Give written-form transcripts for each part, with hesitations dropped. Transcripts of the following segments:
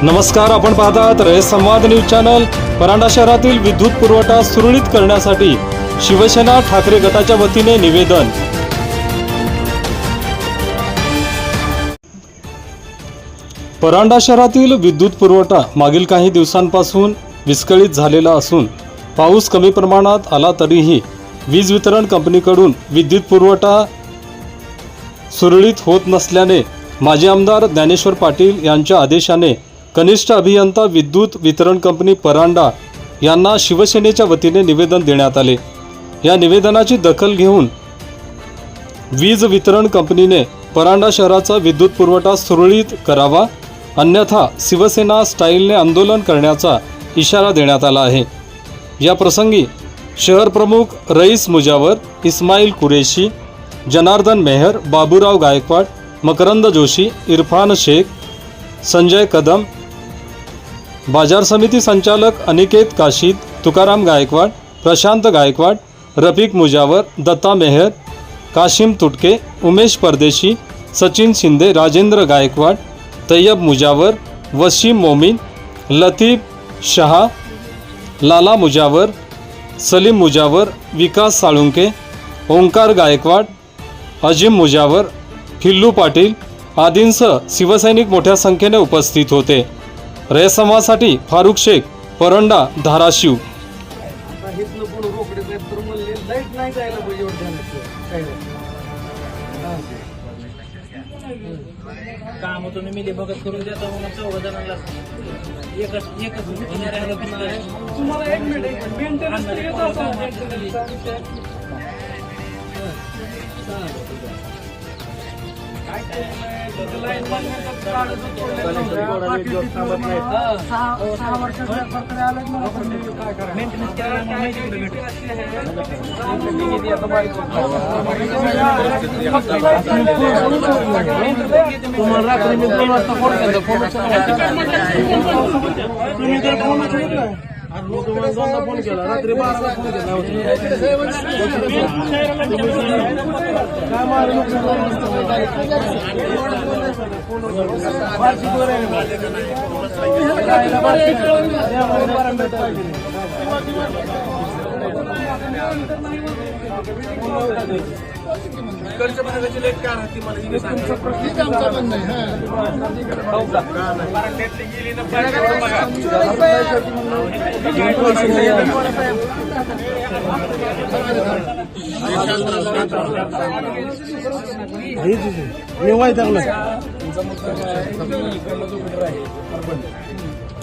नमस्कार, आपण पाहतात रयत संवाद न्यूज चॅनल। परांडा शहरातील विद्युत पुरवठा सुरळीत करण्यासाठी शिवसेना ठाकरे गटाच्या वतीने निवेदन। परांडा शहरातील विद्युत पुरवठा मागील काही दिवसांपासून विस्कळीत झालेला असून पाऊस कमी प्रमाणात आला तरीही वीज वितरण कंपनीकडून विद्युत पुरवठा सुरळीत होत नसल्याने माजी आमदार ज्ञानेश्वर पाटील यांच्या आदेशाने कनिष्ठ अभियंता विद्युत वितरण कंपनी परांडा यांना शिवसेनेच्या वतीने निवेदन देण्यात आले। या निवेदनाची दखल घेऊन वीज वितरण कंपनीने परांडा शहराचा विद्युत पुरवठा सुरळीत करावा, अन्यथा शिवसेना स्टाईलने आंदोलन करण्याचा इशारा देण्यात आला आहे। या प्रसंगी शहर प्रमुख रईस मुजावर, इस्माईल कुरेशी, जनार्दन मेहर, बाबूराव गायकवाड, मकरंद जोशी, इरफान शेख, संजय कदम, बाजार समिती संचालक अनिकेत काशीद, तुकाराम गायकवाड, प्रशांत गायकवाड, रफिक मुजावर, दत्ता मेहर, काशिम तुटके, उमेश परदेशी, सचिन शिंदे, राजेंद्र गायकवाड, तैयब मुजावर, वसीम मोमीन, लतीफ शहा, लाला मुजावर, सलीम मुजावर, विकास साळुंके, ओंकार गायकवाड, अजिम मुजावर, फिल्लू पाटील आदींसह शिवसैनिक मोठ्या संख्येने उपस्थित होते। रयत संवादसाठी फारुख शेख, परांडा, धाराशिव। काम तुम्ही मिली बघत करून देता म्हणून 14 जणांना एकच तुम्हाला 1 मिनिट मेंटेनन्स फोन केला रात्री 12ला फोन केला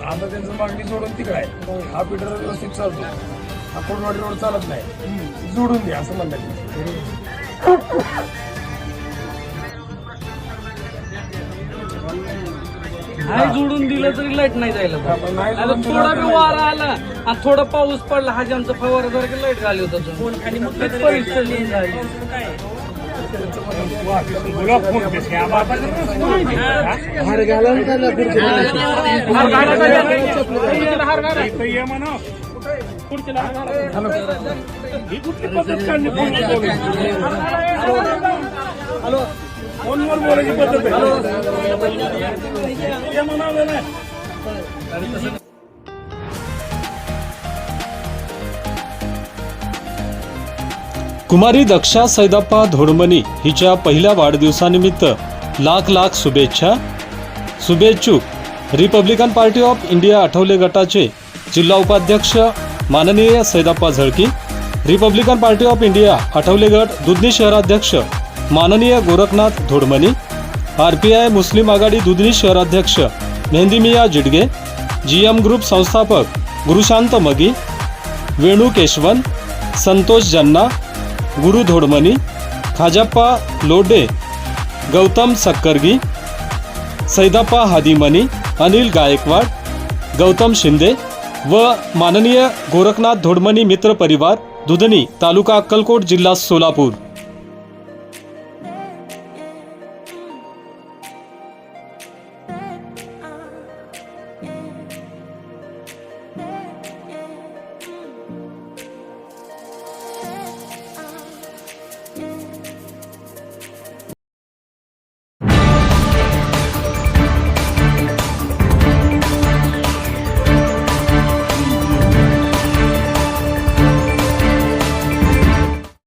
आता त्यांचं मागणी सोडून तिकडे आहे। हा पीटर व्यवस्थित चालतो, हा कोडवाडी रोड चालत नाही, जोडून द्या असं म्हणतात। नाही जोडून दिलं तरी लाईट नाही जायला पाहिजे। थोडा बी वारा आला आणि थोडा पाऊस पडला, हा ज्यांचा फवारा जर लाईट झाली होता परिस्थिती झाली। फोनवर बोलायची पद्धत आहे। कुमारी दक्षा सैदाप्पा धोडमनी हिच्या पहिल्या वाढदिवसानिमित्त लाख लाख शुभेच्छा। शुभेच्छुक Republican Party of India Athawale गटाचे जिल्हा उपाध्यक्ष माननीय Saidappa Jhalki, Republican Party of India Athawale गट दुधनी शहराध्यक्ष माननीय गोरखनाथ धोडमनी, RPI मुस्लिम आघाडी दुधनी शहराध्यक्ष मेहंदीमिया जिडगे, GM ग्रुप संस्थापक गुरुशांत मगी, वेणू केशवन, संतोष जन्ना, गुरु धोडमनी, खाजाप्पा लोडे, गौतम सक्करगी, सैदाप्पा हादीमनी, अनिल गायकवाड, गौतम शिंदे व माननीय गोरखनाथ धोडमनी मित्र परिवार दुधनी, तालुका अक्कलकोट, जिल्हा सोलापूर।